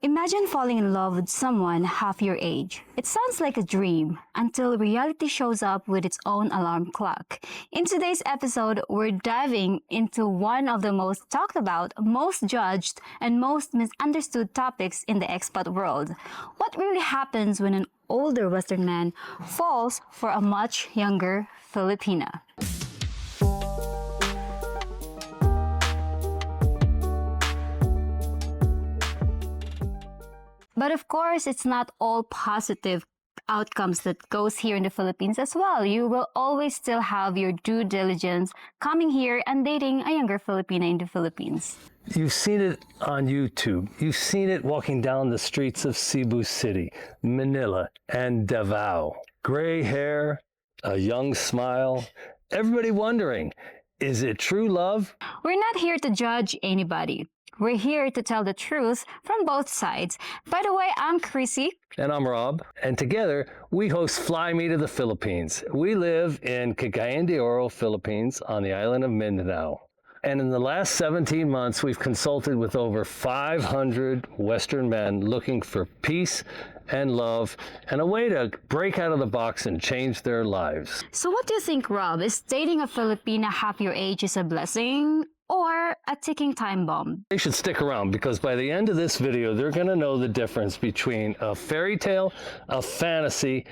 Imagine falling in love with someone half your age. It sounds like a dream until reality shows up with its own alarm clock. In today's episode, we're diving into one of the most talked about, most judged, and most misunderstood topics in the expat world. What really happens when an older Western man falls for a much younger Filipina? But of course, it's not all positive outcomes that goes here in the Philippines as well. You will always still have your due diligence coming here and dating a younger Filipina in the Philippines. You've seen it on YouTube. You've seen it walking down the streets of Cebu City, Manila, and Davao. Gray hair, a young smile, everybody wondering, is it true love? We're not here to judge anybody. We're here to tell the truth from both sides. By the way, I'm Chrissy. And I'm Rob. And together, we host Fly Me to the Philippines. We live in Cagayan de Oro, Philippines, on the island of Mindanao. And in the last 17 months, we've consulted with over 500 Western men looking for peace and love and a way to break out of the box and change their lives. So what do you think, Rob? Is dating a Filipina half your age is a blessing or a ticking time bomb? They should stick around because by the end of this video, they're going to know the difference between a fairy tale, a fantasy,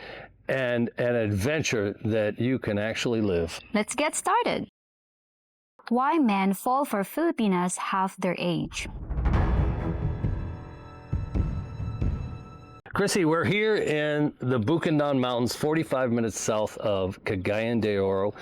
and an adventure that you can actually live. Let's get started. Why men fall for Filipinas half their age. Chrissy, we're here in the Bukidnon Mountains, 45 minutes south of Cagayan de Oro.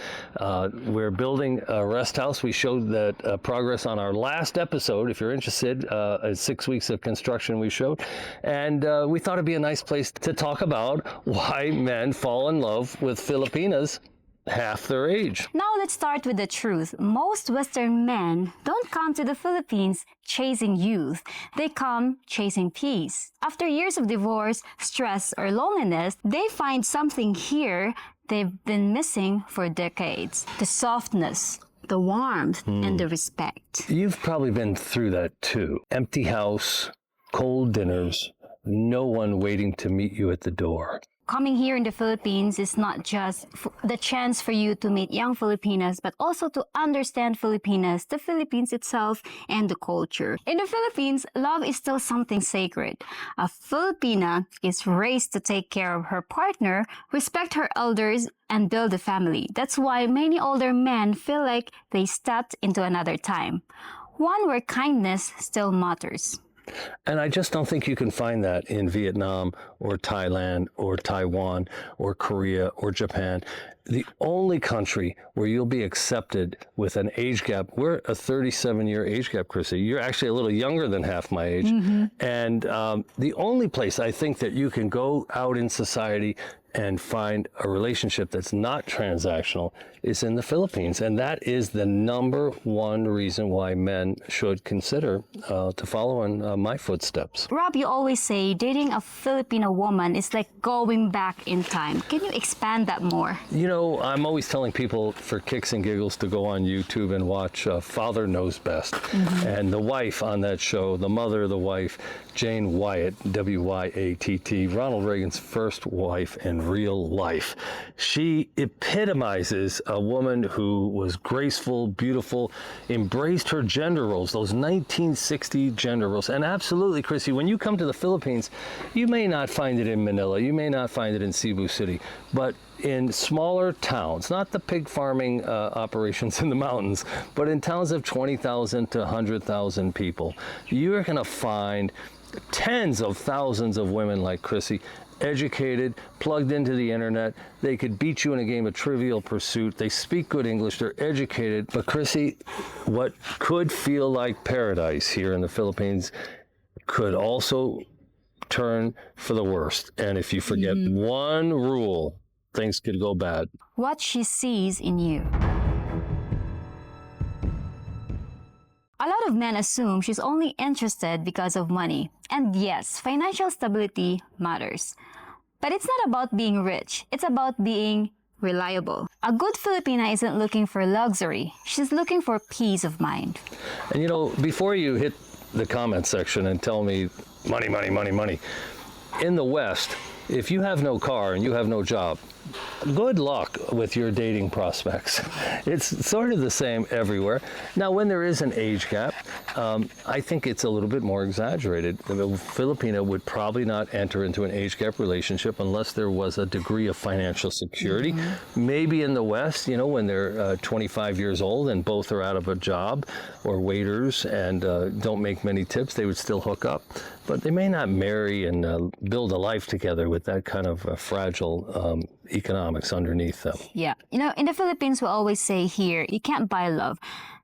We're building a rest house. We showed that progress on our last episode. If you're interested, 6 weeks of construction we showed. And we thought it'd be a nice place to talk about why men fall in love with Filipinas half their age. Now let's start with the truth. Most Western men don't come to the Philippines chasing youth. They come chasing peace. After years of divorce, stress, or loneliness, they find something here they've been missing for decades. The softness, the warmth, and the respect. You've probably been through that too. Empty house, cold dinners, no one waiting to meet you at the door. Coming here in the Philippines is not just the chance for you to meet young Filipinas, but also to understand Filipinas, the Philippines itself, and the culture. In the Philippines, love is still something sacred. A Filipina is raised to take care of her partner, respect her elders, and build a family. That's why many older men feel like they stepped into another time, one where kindness still matters. And I just don't think you can find that in Vietnam or Thailand or Taiwan or Korea or Japan. The only country where you'll be accepted with an age gap, we're a 37-year age gap, Chrissy. You're actually a little younger than half my age. And the only place I think that you can go out in society and find a relationship that's not transactional is in the Philippines. And that is the number one reason why men should consider to follow in my footsteps. Rob, you always say dating a Filipino woman is like going back in time. Can you expand that more? You know, I'm always telling people for kicks and giggles to go on YouTube and watch Father Knows Best. And the wife on that show, the mother, the wife, Jane Wyatt, W-Y-A-T-T, Ronald Reagan's first wife in real life. She epitomizes a woman who was graceful, beautiful, embraced her gender roles, those 1960 gender roles. And absolutely, Chrissy, when you come to the Philippines, you may not find it in Manila, you may not find it in Cebu City, but in smaller towns, not the pig farming operations in the mountains, but in towns of 20,000 to 100,000 people, you're going to find tens of thousands of women like Chrissy, educated, plugged into the internet. They could beat you in a game of Trivial Pursuit. They speak good English. They're educated. But Chrissy, what could feel like paradise here in the Philippines could also turn for the worst. And if you forget one rule, things could go bad. What she sees in you. A lot of men assume she's only interested because of money. And yes, financial stability matters. But it's not about being rich. It's about being reliable. A good Filipina isn't looking for luxury. She's looking for peace of mind. And you know, before you hit the comment section and tell me money, money, money, money. In the West, if you have no car and you have no job, good luck with your dating prospects. It's sort of the same everywhere. Now, when there is an age gap, I think it's a little bit more exaggerated. The Filipina would probably not enter into an age gap relationship unless there was a degree of financial security. Maybe in the West, you know, when they're 25 years old and both are out of a job or waiters and don't make many tips, they would still hook up. But they may not marry and build a life together with that kind of fragile economics underneath them. Yeah. You know, in the Philippines, we always say here, you can't buy love.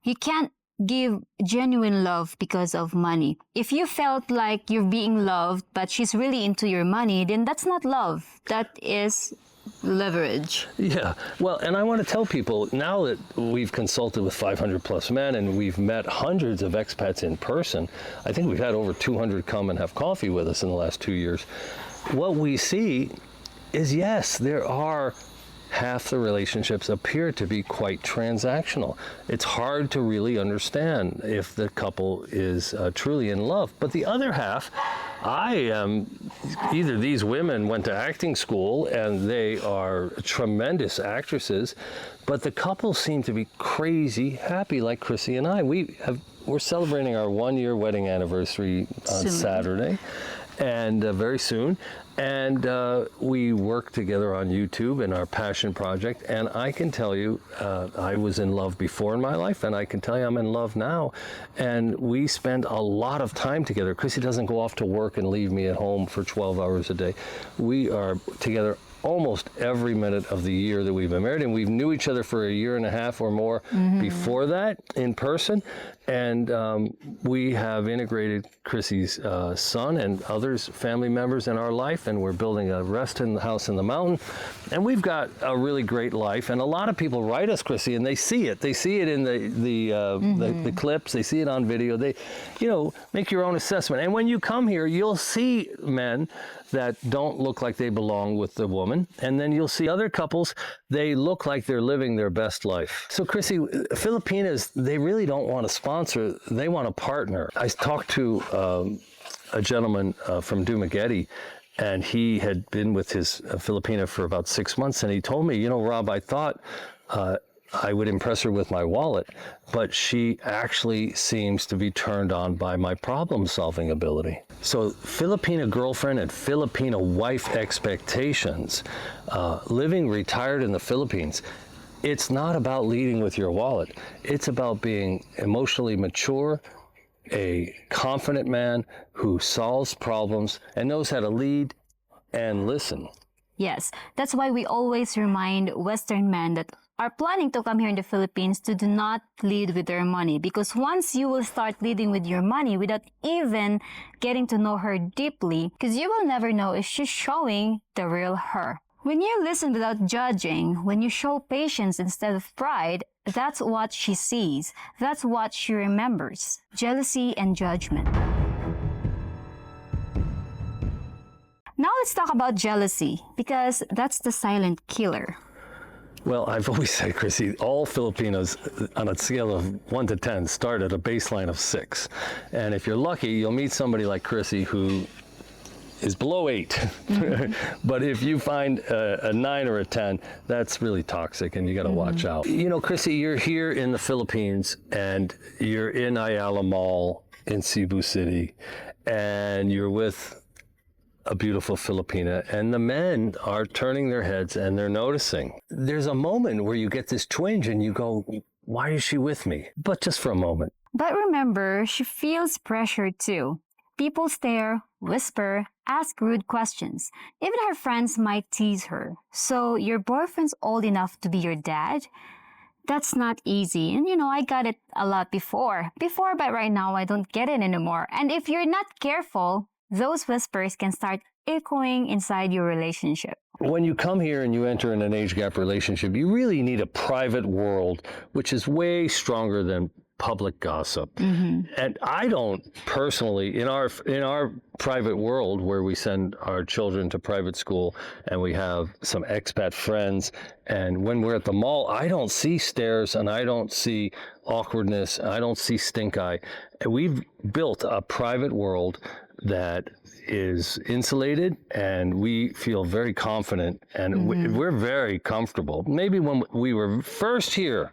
You can't give genuine love because of money. If you felt like you're being loved, but she's really into your money, then that's not love. That is leverage. Yeah. Well, and I want to tell people, now that we've consulted with 500 plus men and we've met hundreds of expats in person, I think we've had over 200 come and have coffee with us in the last 2 years. What we see is, yes, there are half the relationships appear to be quite transactional. It's hard to really understand if the couple is truly in love. But the other half, either these women went to acting school and they are tremendous actresses, but the couple seem to be crazy happy, like Chrissy and I. We're celebrating our 1-year wedding anniversary on Saturday, and very soon. And we work together on YouTube in our passion project. And I can tell you, I was in love before in my life, and I can tell you I'm in love now. And we spend a lot of time together. Chrissy doesn't go off to work and leave me at home for 12 hours a day. We are together almost every minute of the year that we've been married, and we've knew each other for a year and a half or more before that in person. And we have integrated Chrissy's son and others, family members in our life, and we're building a house in the mountain. And we've got a really great life. And a lot of people write us, Chrissy, and they see it. They see it in the clips. They see it on video. They, you know, make your own assessment. And when you come here, you'll see men that don't look like they belong with the woman. And then you'll see other couples, they look like they're living their best life. So Chrissy, Filipinas, they really don't want a sponsor, they want a partner. I talked to a gentleman from Dumaguete, and he had been with his Filipina for about 6 months, and he told me, you know, Rob, I thought I would impress her with my wallet, but she actually seems to be turned on by my problem-solving ability. So Filipina girlfriend and Filipina wife expectations, living retired in the Philippines, it's not about leading with your wallet. It's about being emotionally mature, a confident man who solves problems and knows how to lead and listen. Yes, that's why we always remind Western men that are planning to come here in the Philippines to do not lead with their money, because once you will start leading with your money without even getting to know her deeply, because you will never know if she's showing the real her. When you listen without judging, when you show patience instead of pride, that's what she sees. That's what she remembers. Jealousy and judgment. Now let's talk about jealousy, because that's the silent killer. Well, I've always said, Chrissy, all Filipinos on a scale of 1 to 10 start at a baseline of 6. And if you're lucky, you'll meet somebody like Chrissy who is below 8. But if you find a 9 or a 10, that's really toxic, and you got to watch out. You know, Chrissy, you're here in the Philippines, and you're in Ayala Mall in Cebu City, and you're with a beautiful Filipina, and the men are turning their heads and they're noticing. There's a moment where you get this twinge and you go, why is she with me? But just for a moment. But remember, she feels pressure too. People stare, whisper, ask rude questions. Even her friends might tease her. So your boyfriend's old enough to be your dad? That's not easy. And you know, I got it a lot before, but right now I don't get it anymore. And if you're not careful, those whispers can start echoing inside your relationship. When you come here and you enter in an age gap relationship, you really need a private world, which is way stronger than public gossip. And I don't personally, in our private world where we send our children to private school and we have some expat friends, and when we're at the mall, I don't see stares and I don't see awkwardness, I don't see stink eye. And we've built a private world that is insulated, and we feel very confident, and we're very comfortable. Maybe when we were first here,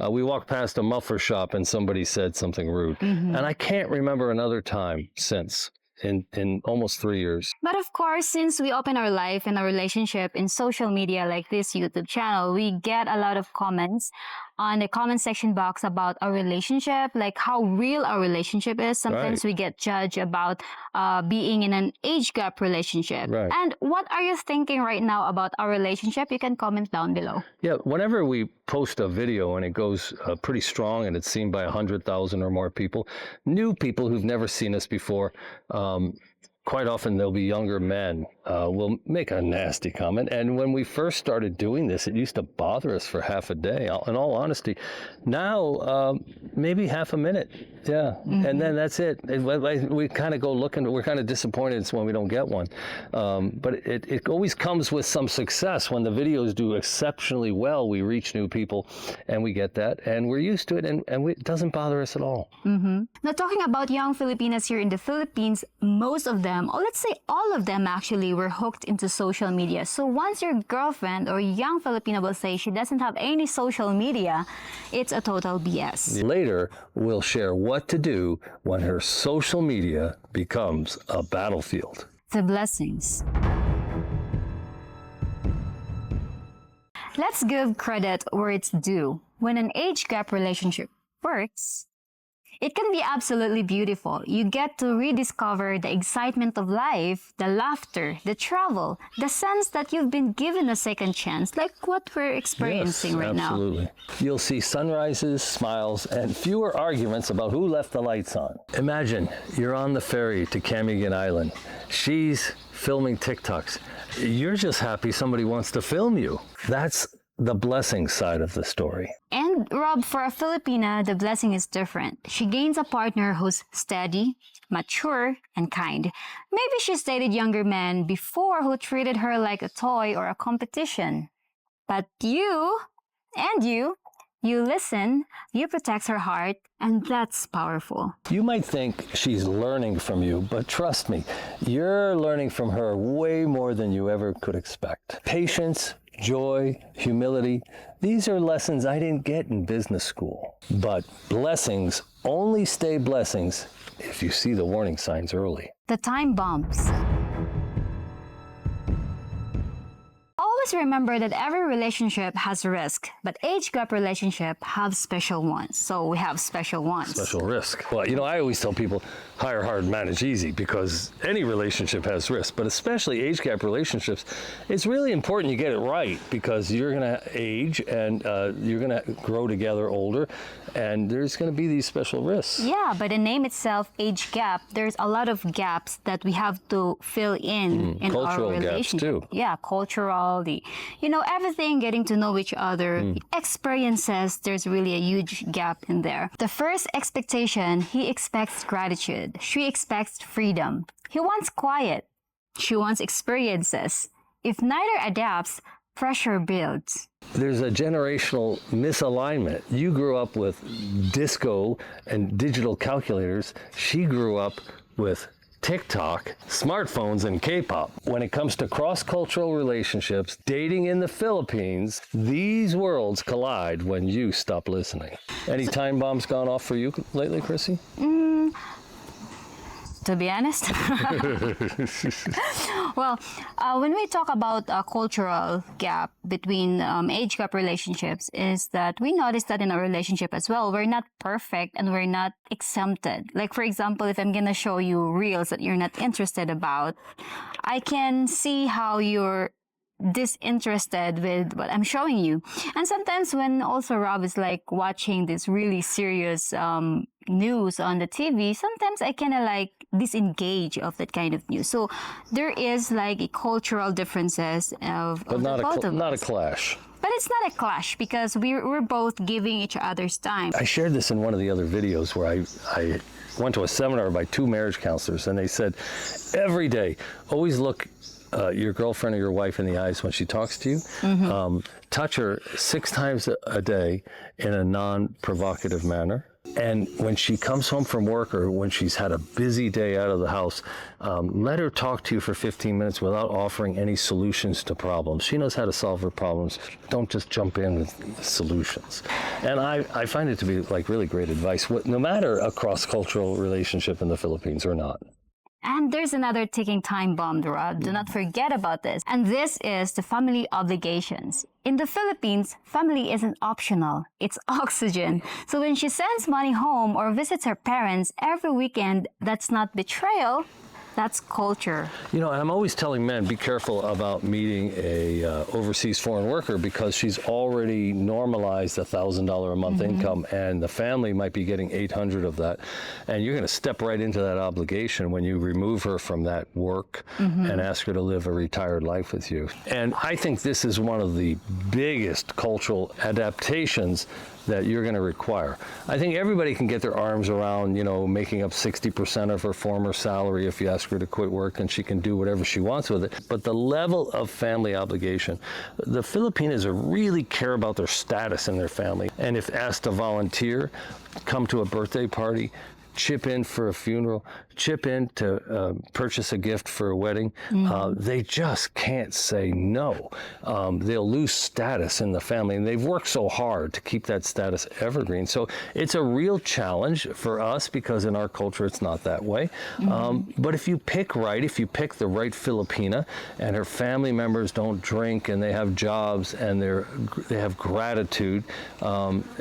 we walked past a muffler shop and somebody said something rude, and I can't remember another time since in almost 3 years. But of course, since we open our life and our relationship in social media like this YouTube channel, we get a lot of comments on the comment section box about our relationship, like how real our relationship is. Sometimes we get judged about being in an age gap relationship. Right. And what are you thinking right now about our relationship? You can comment down below. Yeah, whenever we post a video and it goes pretty strong and it's seen by 100,000 or more people, new people who've never seen us before, quite often there'll be younger men will make a nasty comment. And when we first started doing this, it used to bother us for half a day, in all honesty. Now, maybe half a minute. Yeah. And then that's it. We kind of go looking, we're kind of disappointed when we don't get one. But it always comes with some success. When the videos do exceptionally well, we reach new people and we get that. And we're used to it, and it doesn't bother us at all. Now, talking about young Filipinas here in the Philippines, most of them, or let's say all of them actually, were hooked into social media. So once your girlfriend or young Filipina will say she doesn't have any social media, it's a total BS. Later, we'll share what to do when her social media becomes a battlefield. The blessings. Let's give credit where it's due. When an age gap relationship works, it can be absolutely beautiful. You get to rediscover the excitement of life, the laughter, the travel, the sense that you've been given a second chance, like what we're experiencing right now. Absolutely. You'll see sunrises, smiles, and fewer arguments about who left the lights on. Imagine you're on the ferry to Cagayan Island. She's filming TikToks. You're just happy somebody wants to film you. That's the blessing side of the story. And Rob, for a Filipina, the blessing is different. She gains a partner who's steady, mature, and kind. Maybe she's dated younger men before who treated her like a toy or a competition. But you listen, you protect her heart, and that's powerful. You might think she's learning from you, but trust me, you're learning from her way more than you ever could expect. Patience, joy, humility, these are lessons I didn't get in business school. But blessings only stay blessings if you see the warning signs early. The time bombs. Always remember that every relationship has risk, but age gap relationship have special ones. So we have special ones. Special risk. Well, you know, I always tell people, hire hard, manage easy, because any relationship has risk, but especially age gap relationships, it's really important you get it right, because you're going to age and you're going to grow together older, and there's going to be these special risks. Yeah, but the name itself, age gap, there's a lot of gaps that we have to fill in Cultural our relationship. gaps too. Yeah, cultural, everything, getting to know each other, experiences, there's really a huge gap in there. The first expectation, he expects gratitude. She expects freedom. He wants quiet. She wants experiences. If neither adapts, pressure builds. There's a generational misalignment. You grew up with disco and digital calculators. She grew up with TikTok, smartphones, and K-pop. When it comes to cross-cultural relationships, dating in the Philippines, these worlds collide when you stop listening. Any time bombs gone off for you lately, Chrissy? To be honest. Well, when we talk about a cultural gap between age gap relationships, is that we notice that in a relationship as well, we're not perfect and we're not exempted. Like, for example, if I'm going to show you reels that you're not interested about, I can see how you're disinterested with what I'm showing you. And sometimes when also Rob is like watching this really serious news on the TV, sometimes I kind of like disengage of that kind of news. So there is like a cultural differences of But not a clash. But it's not a clash because we're both giving each other's time. I shared this in one of the other videos where I went to a seminar by 2 marriage counselors, and they said every day, always look your girlfriend or your wife in the eyes when she talks to you. Touch her 6 times a day in a non-provocative manner. And when she comes home from work or when she's had a busy day out of the house, let her talk to you for 15 minutes without offering any solutions to problems. She knows how to solve her problems. Don't just jump in with solutions. And I find it to be like really great advice, no matter a cross-cultural relationship in the Philippines or not. And there's another ticking time bomb, Rob. Do not forget about this. And this is the family obligations. In the Philippines, family isn't optional. It's oxygen. So when she sends money home or visits her parents every weekend, that's not betrayal. That's culture. You know, and I'm always telling men, be careful about meeting a overseas foreign worker because she's already normalized $1,000 a month income, and the family might be getting 800 of that. And you're going to step right into that obligation when you remove her from that work and ask her to live a retired life with you. And I think this is one of the biggest cultural adaptations that you're going to require. I think everybody can get their arms around, you know, making up 60% of her former salary if you ask her to quit work, and she can do whatever she wants with it. But the level of family obligation, the Filipinos really care about their status in their family. And if asked to volunteer, come to a birthday party, chip in for a funeral, chip in to purchase a gift for a wedding, they just can't say no. They'll lose status in the family, and they've worked so hard to keep that status evergreen. So it's a real challenge for us because in our culture it's not that way. But if you pick right, if you pick the right Filipina and her family members don't drink and they have jobs and they have gratitude,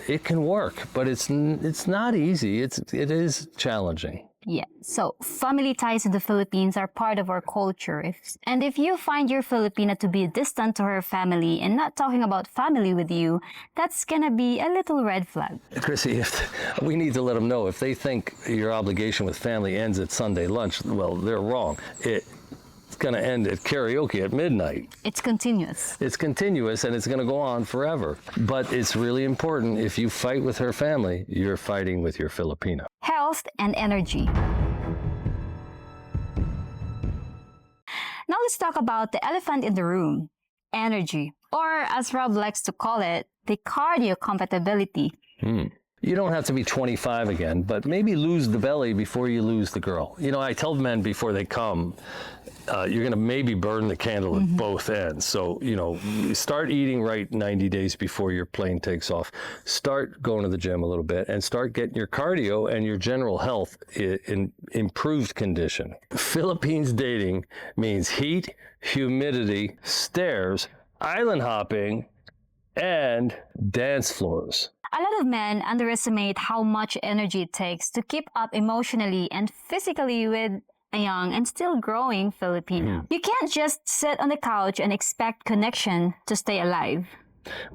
it can work. But it's not easy. It is challenging. Yeah, so family ties in the Philippines are part of our culture. If you find your Filipina to be distant to her family and not talking about family with you, that's gonna be a little red flag. Chrissy, we need to let them know if they think your obligation with family ends at Sunday lunch, well, they're wrong. It's going to end at karaoke at midnight. It's continuous. It's continuous, and it's going to go on forever. But it's really important. If you fight with her family, you're fighting with your Filipina. Health and energy. Now let's talk about the elephant in the room, energy. Or as Rob likes to call it, the cardio compatibility. You don't have to be 25 again, but maybe lose the belly before you lose the girl. You know, I tell men before they come, you're going to maybe burn the candle at both ends. So, you know, start eating right 90 days before your plane takes off. Start going to the gym a little bit and start getting your cardio and your general health in improved condition. Philippines dating means heat, humidity, stairs, island hopping, and dance floors. A lot of men underestimate how much energy it takes to keep up emotionally and physically with a young and still growing Filipino. You can't just sit on the couch and expect connection to stay alive.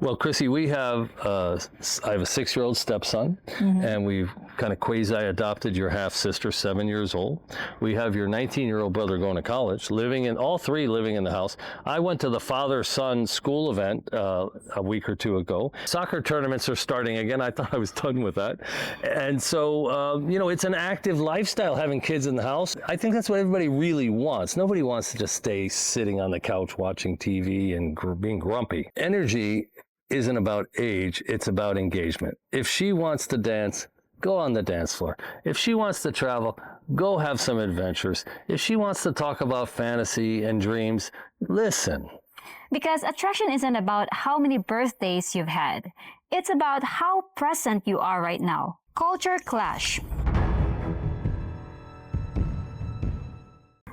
Well, Chrissy, I have a 6-year-old stepson, and we've kind of quasi-adopted your half-sister, 7 years old. We have your 19-year-old brother going to college, all three living in the house. I went to the father-son school event a week or two ago. Soccer tournaments are starting again. I thought I was done with that. And so, you know, it's an active lifestyle having kids in the house. I think that's what everybody really wants. Nobody wants to just stay sitting on the couch watching TV and being grumpy. Energy isn't about age, it's about engagement. If she wants to dance, go on the dance floor. If she wants to travel, go have some adventures. If she wants to talk about fantasy and dreams, listen. Because attraction isn't about how many birthdays you've had. It's about how present you are right now. Culture clash.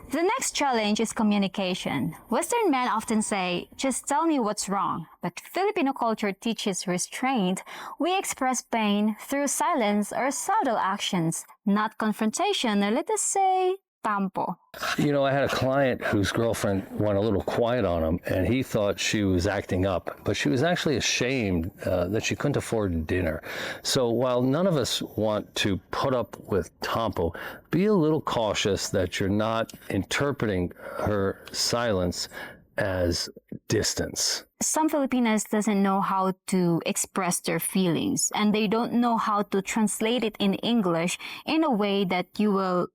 The next challenge is communication. Western men often say, just tell me what's wrong. But Filipino culture teaches restraint. We express pain through silence or subtle actions, not confrontation, or let us say, tampo. You know, I had a client whose girlfriend went a little quiet on him, and he thought she was acting up, but she was actually ashamed that she couldn't afford dinner. So while none of us want to put up with tampo, be a little cautious that you're not interpreting her silence as distance. Some Filipinas doesn't know how to express their feelings, and they don't know how to translate it in English in a way that you will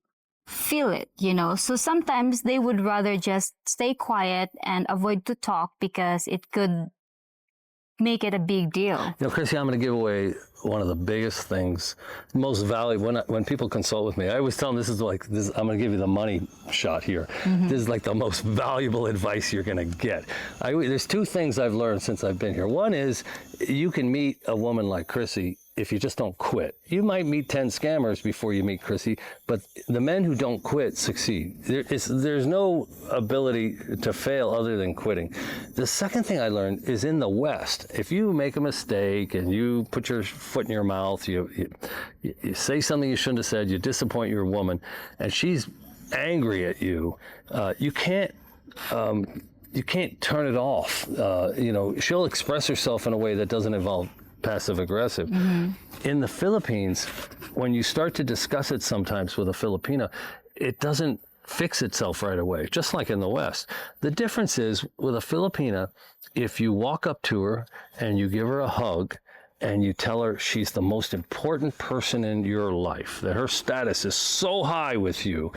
feel it, you know. So sometimes they would rather just stay quiet and avoid to talk because it could make it a big deal. You know, Chrissy, I'm going to give away one of the biggest things, most valuable. When people consult with me, I always tell them I'm going to give you the money shot here. This is like the most valuable advice you're going to get. There's two things I've learned since I've been here. One is you can meet a woman like Chrissy if you just don't quit. You might meet 10 scammers before you meet Chrissy, but the men who don't quit succeed. There's no ability to fail other than quitting. The second thing I learned is in the West, if you make a mistake and you put your foot in your mouth, you say something you shouldn't have said, you disappoint your woman, and she's angry at you, you can't turn it off. She'll express herself in a way that doesn't involve passive aggressive. In the Philippines, when you start to discuss it sometimes with a Filipina, it doesn't fix itself right away, just like in the West. The difference is with a Filipina, if you walk up to her and you give her a hug and you tell her she's the most important person in your life, that her status is so high with you,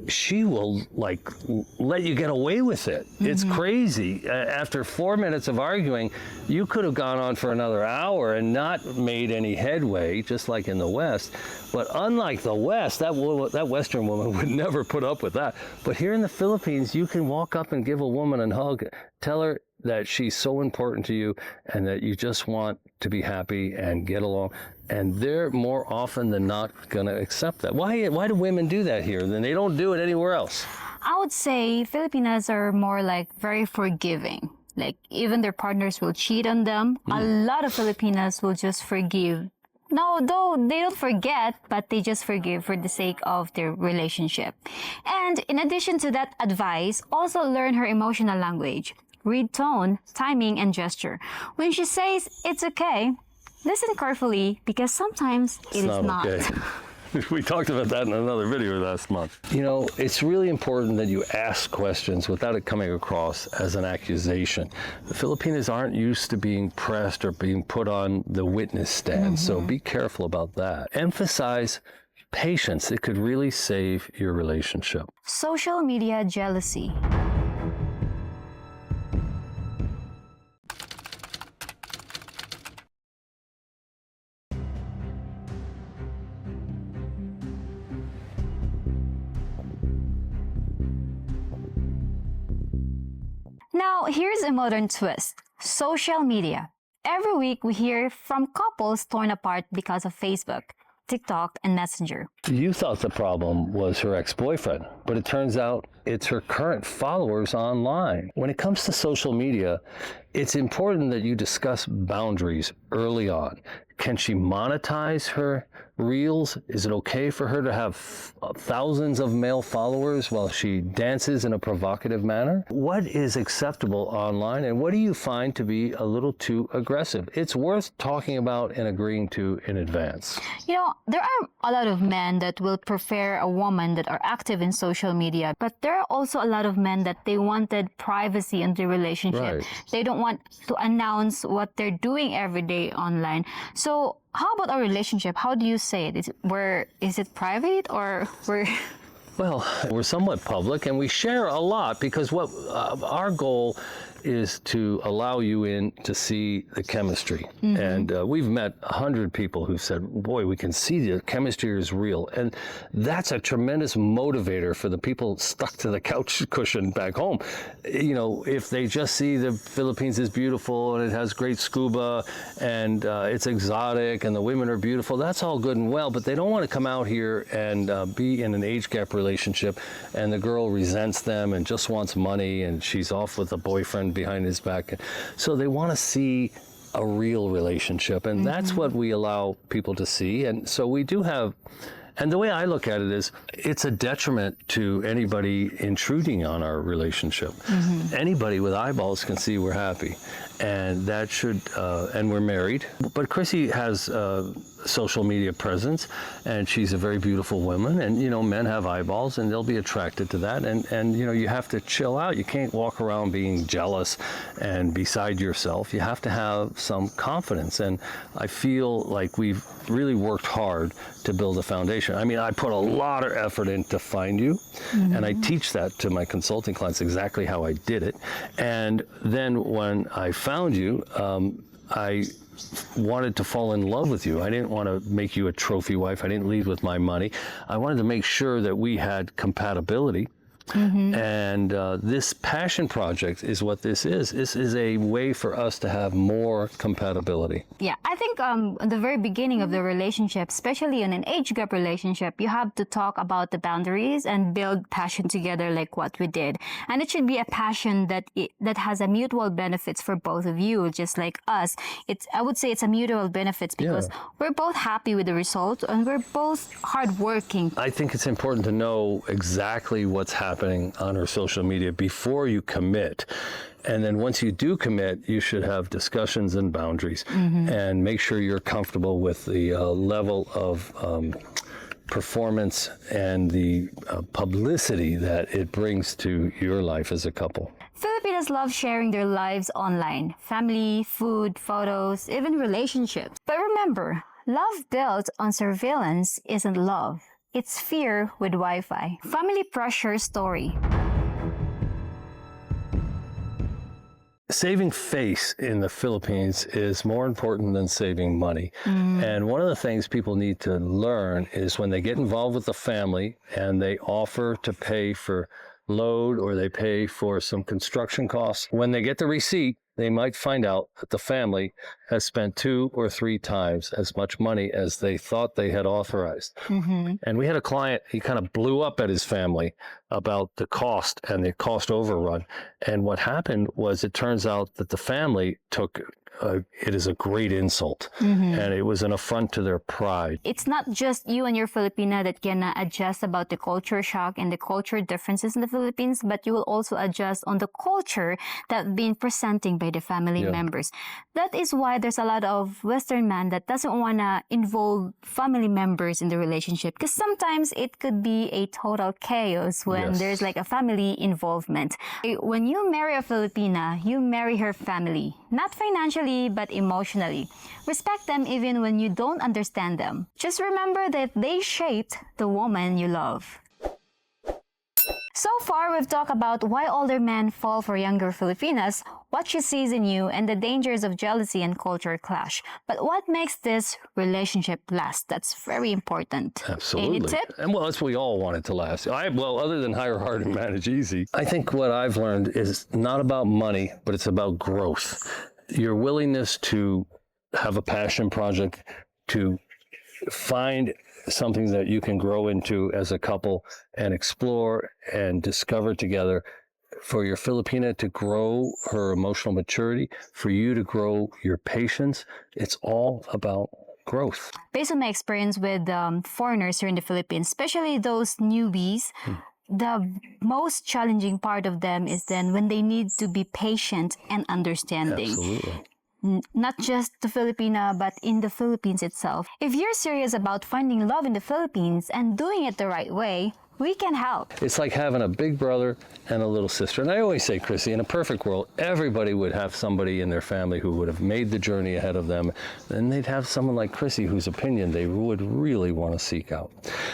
she will let you get away with it. It's crazy. After 4 minutes of arguing, you could have gone on for another hour and not made any headway, just like in the West. But unlike the West, that Western woman would never put up with that. But here in the Philippines, you can walk up and give a woman a hug, tell her that she's so important to you and that you just want to be happy and get along. And they're more often than not going to accept that. Why do women do that here? Then they don't do it anywhere else. I would say Filipinas are more like very forgiving. Like even their partners will cheat on them. A lot of Filipinas will just forgive. No, though they don't forget, but they just forgive for the sake of their relationship. And in addition to that advice, also learn her emotional language. Read tone, timing, and gesture. When she says it's okay, listen carefully because sometimes it is not. Okay. We talked about that in another video last month. You know, it's really important that you ask questions without it coming across as an accusation. The Filipinos aren't used to being pressed or being put on the witness stand, so be careful about that. Emphasize patience. It could really save your relationship. Social media jealousy. Now, here's a modern twist. Social media. Every week, we hear from couples torn apart because of Facebook, TikTok, and Messenger. You thought the problem was her ex-boyfriend, but it turns out it's her current followers online. When it comes to social media, it's important that you discuss boundaries early on. Can she monetize her reels? Is it okay for her to have thousands of male followers while she dances in a provocative manner? What is acceptable online and what do you find to be a little too aggressive? It's worth talking about and agreeing to in advance. You know, there are a lot of men that will prefer a woman that are active in social media, but there are also a lot of men that they wanted privacy in their relationship. Right. They don't want to announce what they're doing every day online. So how about our relationship? How do you say it? Is it private or we're... Well, we're somewhat public and we share a lot because what our goal is to allow you in to see the chemistry. And we've met 100 people who've said, boy, we can see the chemistry is real. And that's a tremendous motivator for the people stuck to the couch cushion back home. You know, if they just see the Philippines is beautiful and it has great scuba and it's exotic and the women are beautiful, that's all good and well, but they don't want to come out here and be in an age gap relationship and the girl resents them and just wants money and she's off with a boyfriend behind his back. So they want to see a real relationship, and that's what we allow people to see. And so we do have, and the way I look at it is, it's a detriment to anybody intruding on our relationship. Anybody with eyeballs can see we're happy, and that should, and we're married. But Chrissy has social media presence, and she's a very beautiful woman, and men have eyeballs and they'll be attracted to that, and you have to chill out. You can't walk around being jealous and beside yourself. You have to have some confidence, and I feel like we've really worked hard to build a foundation. I mean, I put a lot of effort in to find you, and I teach that to my consulting clients exactly how I did it. And then when I found you, I wanted to fall in love with you. I didn't want to make you a trophy wife. I didn't lead with my money. I wanted to make sure that we had compatibility. And this passion project is what this is. This is a way for us to have more compatibility. Yeah, I think at the very beginning of the relationship, especially in an age gap relationship, you have to talk about the boundaries and build passion together like what we did. And it should be a passion that has a mutual benefits for both of you, just like us. I would say it's a mutual benefits because we're both happy with the result and we're both hardworking. I think it's important to know exactly what's happening on our social media before you commit. And then once you do commit, you should have discussions and boundaries and make sure you're comfortable with the level of performance and the publicity that it brings to your life as a couple. Filipinos love sharing their lives online. Family, food, photos, even relationships. But remember, love built on surveillance isn't love. It's fear with Wi-Fi. Family pressure story. Saving face in the Philippines is more important than saving money. And one of the things people need to learn is when they get involved with the family and they offer to pay for load or they pay for some construction costs, when they get the receipt, they might find out that the family has spent 2 or 3 times as much money as they thought they had authorized. And we had a client, he kind of blew up at his family about the cost and the cost overrun. And what happened was it turns out that the family took it is a great insult, and it was an affront to their pride. It's not just you and your Filipina that can adjust about the culture shock and the culture differences in the Philippines, but you will also adjust on the culture that being presenting by the family members. That is why there's a lot of Western man that doesn't want to involve family members in the relationship, because sometimes it could be a total chaos when there's like a family involvement. When you marry a Filipina, you marry her family, not financially, but emotionally. Respect them even when you don't understand them. Just remember that they shaped the woman you love. So far, we've talked about why older men fall for younger Filipinas, what she sees in you, and the dangers of jealousy and culture clash. But what makes this relationship last? That's very important. Absolutely. Any tip? And well, that's what we all want it to last. Well, other than hire hard and manage easy, I think what I've learned is not about money, but it's about growth. Your willingness to have a passion project, to find something that you can grow into as a couple and explore and discover together, for your Filipina to grow her emotional maturity, for you to grow your patience. It's all about growth. Based on my experience with foreigners here in the Philippines, especially those newbies, the most challenging part of them is then when they need to be patient and understanding. Absolutely. Not just the Filipina, but in the Philippines itself. If you're serious about finding love in the Philippines and doing it the right way, we can help. It's like having a big brother and a little sister. And I always say, Chrissy, in a perfect world, everybody would have somebody in their family who would have made the journey ahead of them. And they'd have someone like Chrissy whose opinion they would really want to seek out.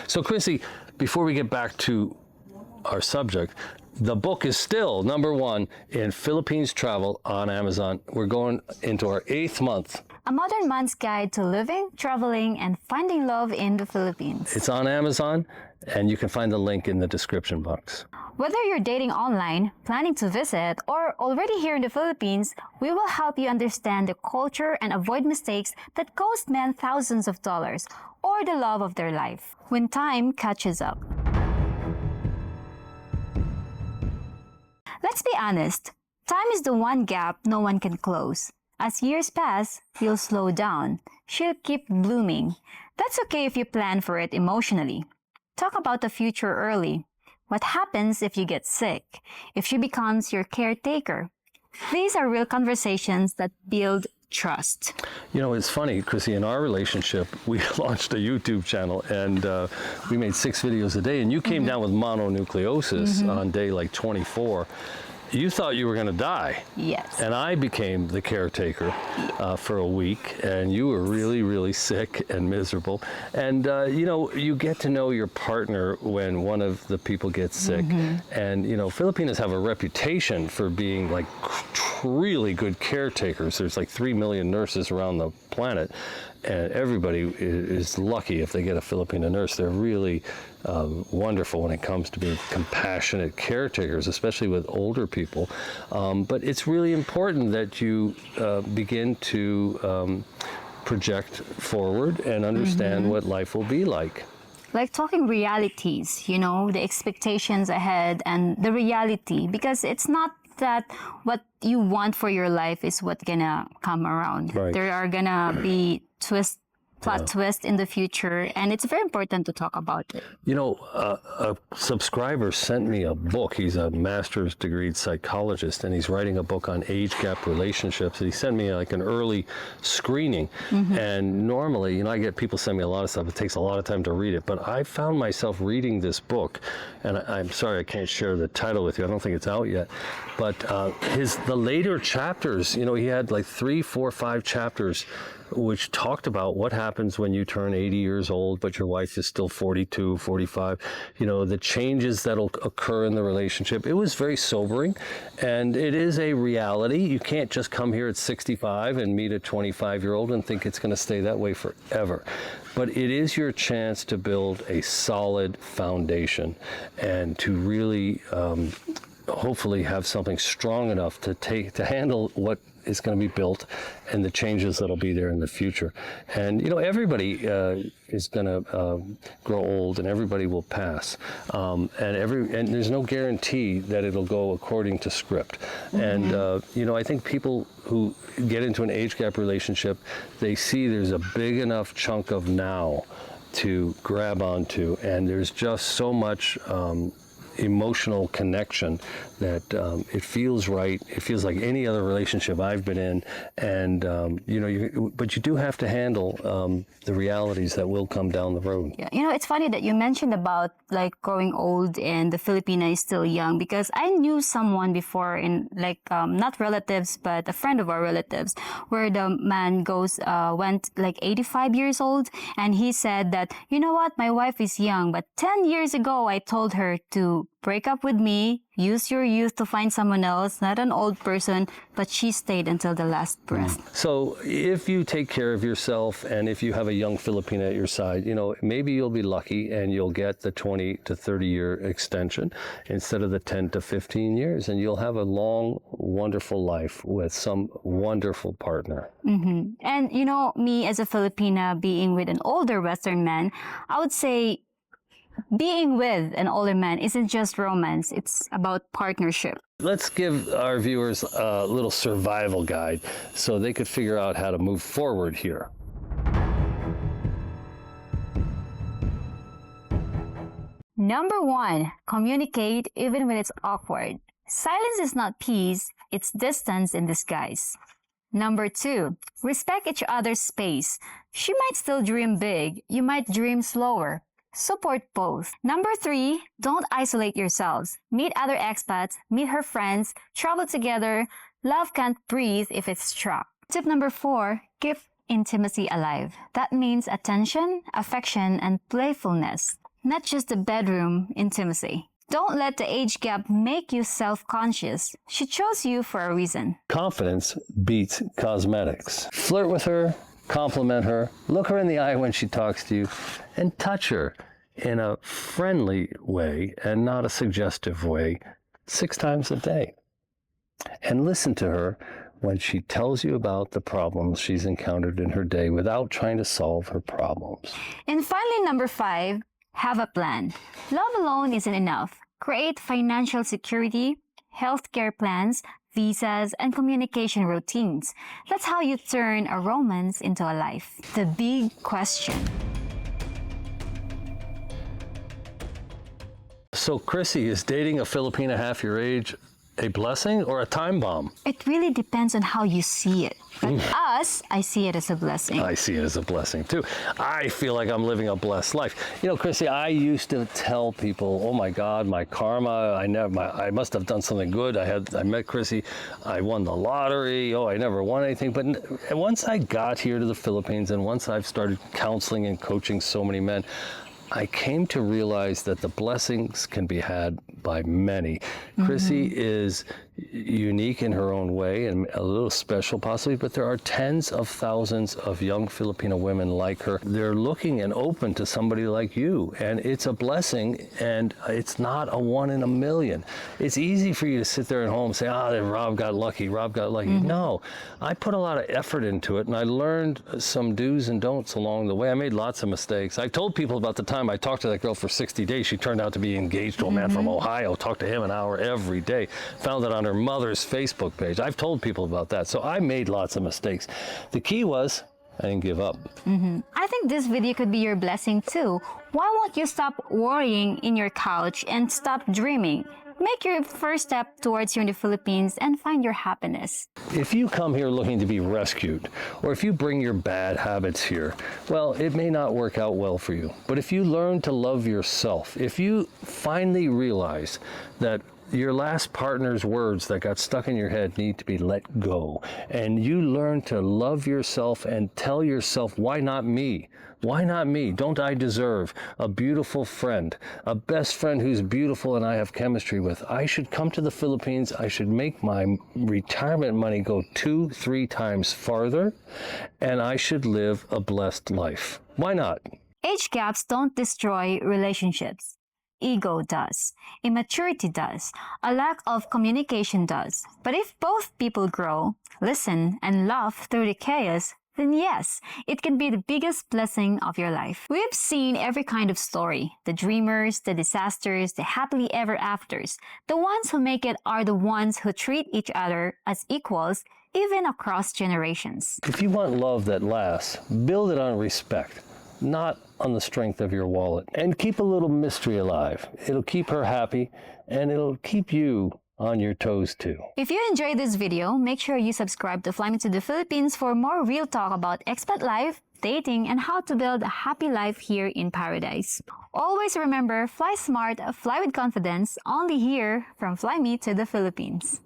So Chrissy, before we get back to our subject, the book is still #1 in Philippines travel on Amazon. We're going into our 8th month. A modern man's guide to living, traveling, and finding love in the Philippines. It's on Amazon, and you can find the link in the description box. Whether you're dating online, planning to visit, or already here in the Philippines, we will help you understand the culture and avoid mistakes that cost men thousands of dollars or the love of their life when time catches up. Let's be honest, time is the one gap no one can close. As years pass, you'll slow down. She'll keep blooming. That's okay if you plan for it emotionally. Talk about the future early. What happens if you get sick? If she becomes your caretaker? These are real conversations that build trust. You know, it's funny, Chrissy, in our relationship, we launched a YouTube channel and we made 6 videos a day, and you came down with mononucleosis on day like 24. You thought you were going to die. Yes. And I became the caretaker for a week, and you were really, really sick and miserable. And, you know, you get to know your partner when one of the people gets sick. And, you know, Filipinos have a reputation for being like really good caretakers. There's like 3 million nurses around the planet, and everybody is lucky if they get a Filipina nurse. They're really wonderful when it comes to being compassionate caretakers, especially with older people. But it's really important that you begin to project forward and understand what life will be like. Like talking realities, you know, the expectations ahead and the reality, because it's not that what you want for your life is what's gonna come around. Right. There are gonna be plot twist in the future, and it's very important to talk about it. You know, a subscriber sent me a book. He's a master's degree psychologist, and he's writing a book on age gap relationships. And he sent me like an early screening. And normally, you know, I get people send me a lot of stuff. It takes a lot of time to read it. But I found myself reading this book, and I'm sorry I can't share the title with you. I don't think it's out yet. But the later chapters, you know, he had like 3, 4, 5 chapters which talked about what happens when you turn 80 years old, but your wife is still 42, 45, you know, the changes that'll occur in the relationship. It was very sobering, and it is a reality. You can't just come here at 65 and meet a 25-year-old and think it's going to stay that way forever. But it is your chance to build a solid foundation and to really hopefully have something strong enough to handle what is going to be built and the changes that'll be there in the future. And, you know, everybody is going to grow old, and everybody will pass. And there's no guarantee that it'll go according to script. And, you know, I think people who get into an age gap relationship, they see there's a big enough chunk of now to grab onto, and there's just so much emotional connection that it feels right. It feels like any other relationship I've been in, and you know, but you do have to handle the realities that will come down the road. Yeah, you know, it's funny that you mentioned about like growing old and the Filipina is still young, because I knew someone before in like not relatives but a friend of our relatives, where the man went like 85 years old, and he said that, you know what, my wife is young, but 10 years ago I told her to break up with me, use your youth to find someone else, not an old person, but she stayed until the last breath. So if you take care of yourself, and if you have a young Filipina at your side, you know, maybe you'll be lucky and you'll get the 20 to 30 year extension instead of the 10 to 15 years, and you'll have a long, wonderful life with some wonderful partner. And, you know, me as a Filipina being with an older Western man, I would say being with an older man isn't just romance, it's about partnership. Let's give our viewers a little survival guide so they could figure out how to move forward here. Number 1, communicate even when it's awkward. Silence is not peace, it's distance in disguise. Number 2, respect each other's space. She might still dream big, you might dream slower. Support both. Number 3, don't isolate yourselves. Meet other expats, meet her friends, travel together. Love can't breathe if it's trapped. Tip number 4, keep intimacy alive. That means attention, affection, and playfulness, not just the bedroom intimacy. Don't let the age gap make you self-conscious. She chose you for a reason. Confidence beats cosmetics. Flirt with her, compliment her, look her in the eye when she talks to you, and touch her in a friendly way and not a suggestive way 6 times a day. And listen to her when she tells you about the problems she's encountered in her day without trying to solve her problems. And finally, number 5, have a plan. Love alone isn't enough. Create financial security, healthcare plans, visas, and communication routines. That's how you turn a romance into a life. The big question. So Chrissy, is dating a Filipina half your age a blessing or a time bomb? It really depends on how you see it. But I see it as a blessing. I see it as a blessing too. I feel like I'm living a blessed life. You know, Chrissy, I used to tell people, "Oh my God, my karma! I must have done something good. I met Chrissy, I won the lottery. Oh, I never won anything." But once I got here to the Philippines, and once I've started counseling and coaching so many men, I came to realize that the blessings can be had by many. Chrissy is unique in her own way and a little special possibly, but there are tens of thousands of young Filipino women like her. They're looking and open to somebody like you, and it's a blessing, and it's not a one in a million. It's easy for you to sit there at home and say, Rob got lucky, Rob got lucky. No, I put a lot of effort into it, and I learned some do's and don'ts along the way. I made lots of mistakes. I told people about the time I talked to that girl for 60 days. She turned out to be engaged to a man from Ohio. Talked to him an hour every day. Found it on her mother's Facebook page. I've told people about that. So I made lots of mistakes. The key was I didn't give up. I think this video could be your blessing too. Why won't you stop worrying in your couch and stop dreaming? Make your first step towards here in the Philippines and find your happiness. If you come here looking to be rescued, or if you bring your bad habits here, well, it may not work out well for you. But if you learn to love yourself, if you finally realize that your last partner's words that got stuck in your head need to be let go, and you learn to love yourself and tell yourself, why not me? Why not me? Don't I deserve a beautiful friend, a best friend who's beautiful and I have chemistry with? I should come to the Philippines. I should make my retirement money go 2-3 times farther, and I should live a blessed life. Why not? Age gaps don't destroy relationships. Ego does. Immaturity does. A lack of communication does. But if both people grow, listen, and laugh through the chaos, then yes, it can be the biggest blessing of your life. We've seen every kind of story. The dreamers, the disasters, the happily ever afters. The ones who make it are the ones who treat each other as equals, even across generations. If you want love that lasts, build it on respect, not on the strength of your wallet. And keep a little mystery alive. It'll keep her happy, and it'll keep you on your toes too. If you enjoyed this video, make sure you subscribe to Fly Me to the Philippines for more real talk about expat life, dating, and how to build a happy life here in paradise. Always remember, fly smart, fly with confidence, only here from Fly Me to the Philippines.